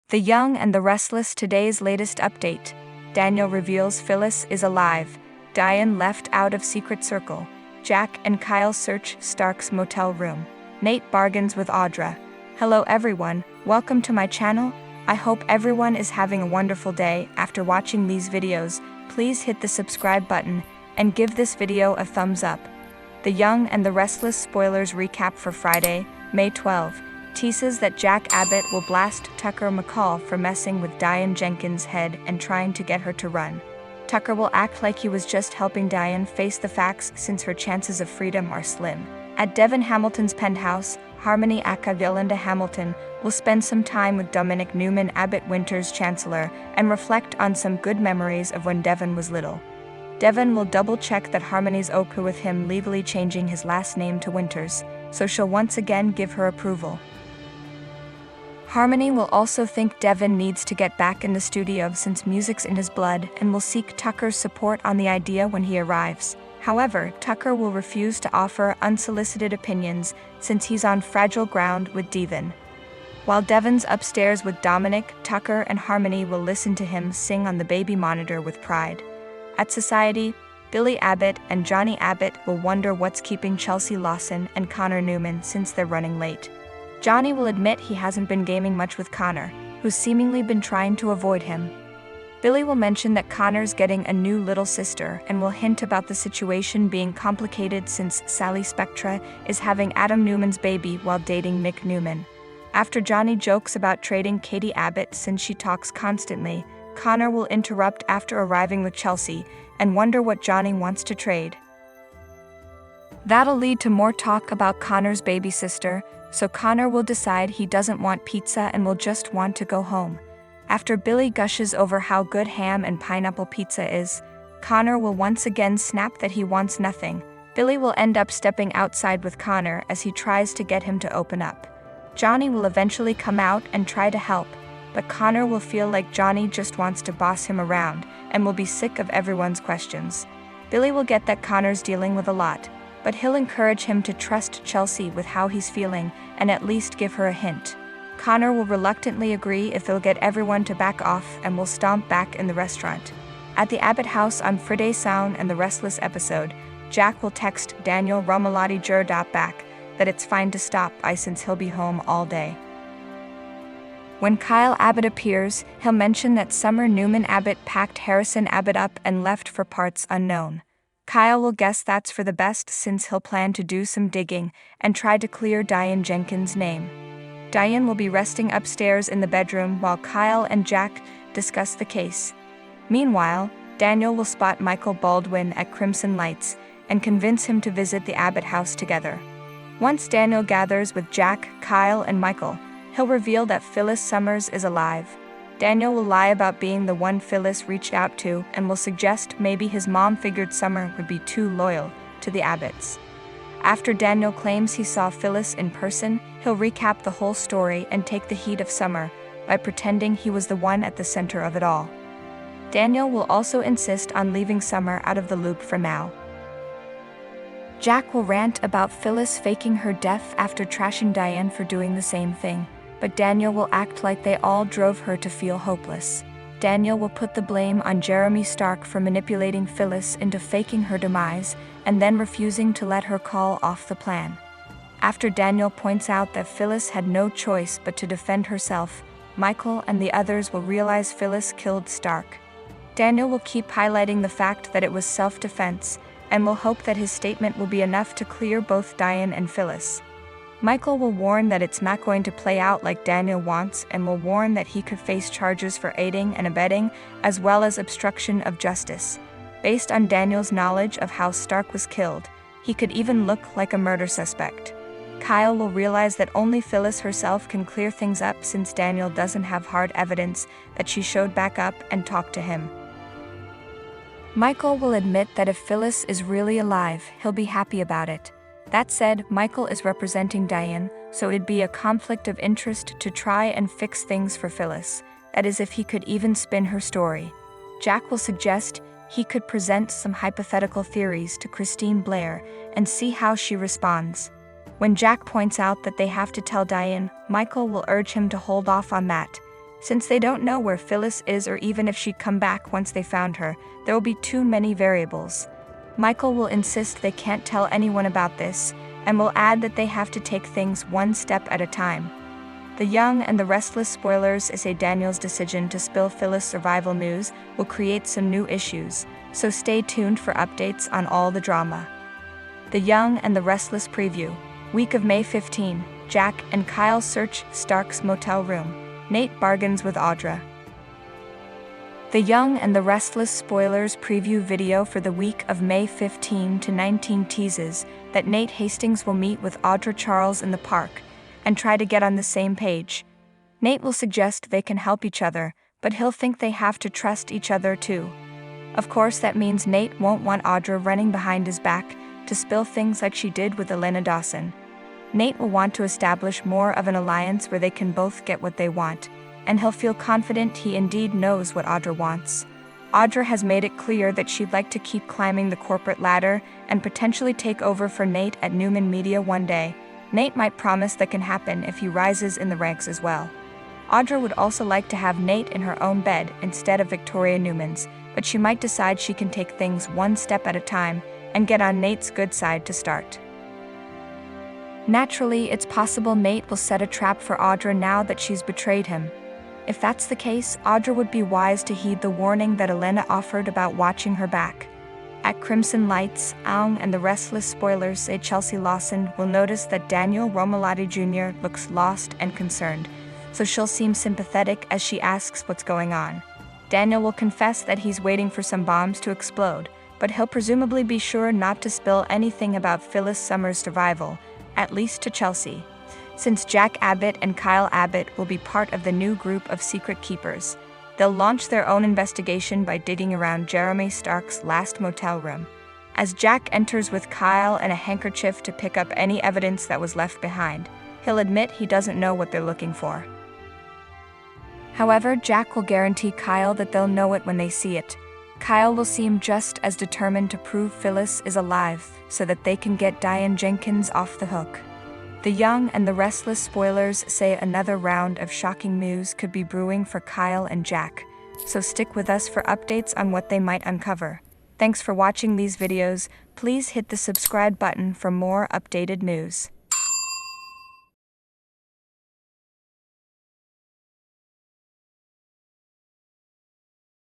The Young and the Restless. Today's latest update. Daniel reveals Phyllis is alive. Diane left out of secret circle. Jack and Kyle search Stark's motel room. Nate bargains with Audra. Hello everyone, welcome to my channel. I hope everyone is having a wonderful day. After watching these videos, please hit the subscribe button and give this video a thumbs up. The Young and the Restless spoilers recap for Friday, May 12. Teases that Jack Abbott will blast Tucker McCall for messing with Diane Jenkins' head and trying to get her to run. Tucker will act like he was just helping Diane face the facts since her chances of freedom are slim. At Devin Hamilton's penthouse, Harmony aka Yolanda Hamilton will spend some time with Dominic Newman, Abbott Winter's chancellor, and reflect on some good memories of when Devin was little. Devin will double-check that Harmony's okay with him legally changing his last name to Winters, so she'll once again give her approval. Harmony will also think Devin needs to get back in the studio since music's in his blood and will seek Tucker's support on the idea when he arrives. However, Tucker will refuse to offer unsolicited opinions since he's on fragile ground with Devin. While Devin's upstairs with Dominic, Tucker and Harmony will listen to him sing on the baby monitor with pride. At Society, Billy Abbott and Johnny Abbott will wonder what's keeping Chelsea Lawson and Connor Newman since they're running late. Johnny will admit he hasn't been gaming much with Connor, who's seemingly been trying to avoid him. Billy will mention that Connor's getting a new little sister and will hint about the situation being complicated since Sally Spectra is having Adam Newman's baby while dating Mick Newman. After Johnny jokes about trading Katie Abbott since she talks constantly, Connor will interrupt after arriving with Chelsea and wonder what Johnny wants to trade. That'll lead to more talk about Connor's baby sister, so Connor will decide he doesn't want pizza and will just want to go home. After Billy gushes over how good ham and pineapple pizza is, Connor will once again snap that he wants nothing. Billy will end up stepping outside with Connor as he tries to get him to open up. Johnny will eventually come out and try to help, but Connor will feel like Johnny just wants to boss him around and will be sick of everyone's questions. Billy will get that Connor's dealing with a lot, but he'll encourage him to trust Chelsea with how he's feeling and at least give her a hint. Connor will reluctantly agree if they'll get everyone to back off and will stomp back in the restaurant. At the Abbott house on Friday Sound and the Restless episode, Jack will text Daniel Romalotti back that it's fine to stop by since he'll be home all day. When Kyle Abbott appears, he'll mention that Summer Newman Abbott packed Harrison Abbott up and left for parts unknown. Kyle will guess that's for the best since he'll plan to do some digging and try to clear Diane Jenkins' name. Diane will be resting upstairs in the bedroom while Kyle and Jack discuss the case. Meanwhile, Daniel will spot Michael Baldwin at Crimson Lights and convince him to visit the Abbott house together. Once Daniel gathers with Jack, Kyle, and Michael, he'll reveal that Phyllis Summers is alive. Daniel will lie about being the one Phyllis reached out to and will suggest maybe his mom figured Summer would be too loyal to the Abbotts. After Daniel claims he saw Phyllis in person, he'll recap the whole story and take the heat of Summer by pretending he was the one at the center of it all. Daniel will also insist on leaving Summer out of the loop for now. Jack will rant about Phyllis faking her death after trashing Diane for doing the same thing, but Daniel will act like they all drove her to feel hopeless. Daniel will put the blame on Jeremy Stark for manipulating Phyllis into faking her demise and then refusing to let her call off the plan. After Daniel points out that Phyllis had no choice but to defend herself, Michael and the others will realize Phyllis killed Stark. Daniel will keep highlighting the fact that it was self-defense and will hope that his statement will be enough to clear both Diane and Phyllis. Michael will warn that it's not going to play out like Daniel wants and will warn that he could face charges for aiding and abetting as well as obstruction of justice. Based on Daniel's knowledge of how Stark was killed, he could even look like a murder suspect. Kyle will realize that only Phyllis herself can clear things up since Daniel doesn't have hard evidence that she showed back up and talked to him. Michael will admit that if Phyllis is really alive, he'll be happy about it. That said, Michael is representing Diane, so it'd be a conflict of interest to try and fix things for Phyllis, that is if he could even spin her story. Jack will suggest he could present some hypothetical theories to Christine Blair and see how she responds. When Jack points out that they have to tell Diane, Michael will urge him to hold off on that, Since they don't know where Phyllis is or even if she'd come back once they found her, there will be too many variables. Michael will insist they can't tell anyone about this, and will add that they have to take things one step at a time. The Young and the Restless spoilers say Daniel's decision to spill Phyllis' survival news will create some new issues, so stay tuned for updates on all the drama. The Young and the Restless preview. Week of May 15, Jack and Kyle search Stark's motel room. Nate bargains with Audra. The Young and the Restless spoilers preview video for the week of May 15 to 19 teases that Nate Hastings will meet with Audra Charles in the park and try to get on the same page. Nate will suggest they can help each other, but he'll think they have to trust each other too. Of course, that means Nate won't want Audra running behind his back to spill things like she did with Elena Dawson. Nate will want to establish more of an alliance where they can both get what they want, and he'll feel confident he indeed knows what Audra wants. Audra has made it clear that she'd like to keep climbing the corporate ladder and potentially take over for Nate at Newman Media one day. Nate might promise that can happen if he rises in the ranks as well. Audra would also like to have Nate in her own bed instead of Victoria Newman's, but she might decide she can take things one step at a time and get on Nate's good side to start. Naturally, it's possible Nate will set a trap for Audra now that she's betrayed him. If that's the case, Audra would be wise to heed the warning that Elena offered about watching her back. At Crimson Lights, Aung and the Restless spoilers say Chelsea Lawson will notice that Daniel Romalotti Jr. looks lost and concerned, so she'll seem sympathetic as she asks what's going on. Daniel will confess that he's waiting for some bombs to explode, but he'll presumably be sure not to spill anything about Phyllis Summer's survival, at least to Chelsea, since Jack Abbott and Kyle Abbott will be part of the new group of secret keepers. They'll launch their own investigation by digging around Jeremy Stark's last motel room. As Jack enters with Kyle and a handkerchief to pick up any evidence that was left behind, he'll admit he doesn't know what they're looking for. However, Jack will guarantee Kyle that they'll know it when they see it. Kyle will seem just as determined to prove Phyllis is alive so that they can get Diane Jenkins off the hook. The Young and the Restless spoilers say another round of shocking news could be brewing for Kyle and Jack, so stick with us for updates on what they might uncover. Thanks for watching these videos. Please hit the subscribe button for more updated news.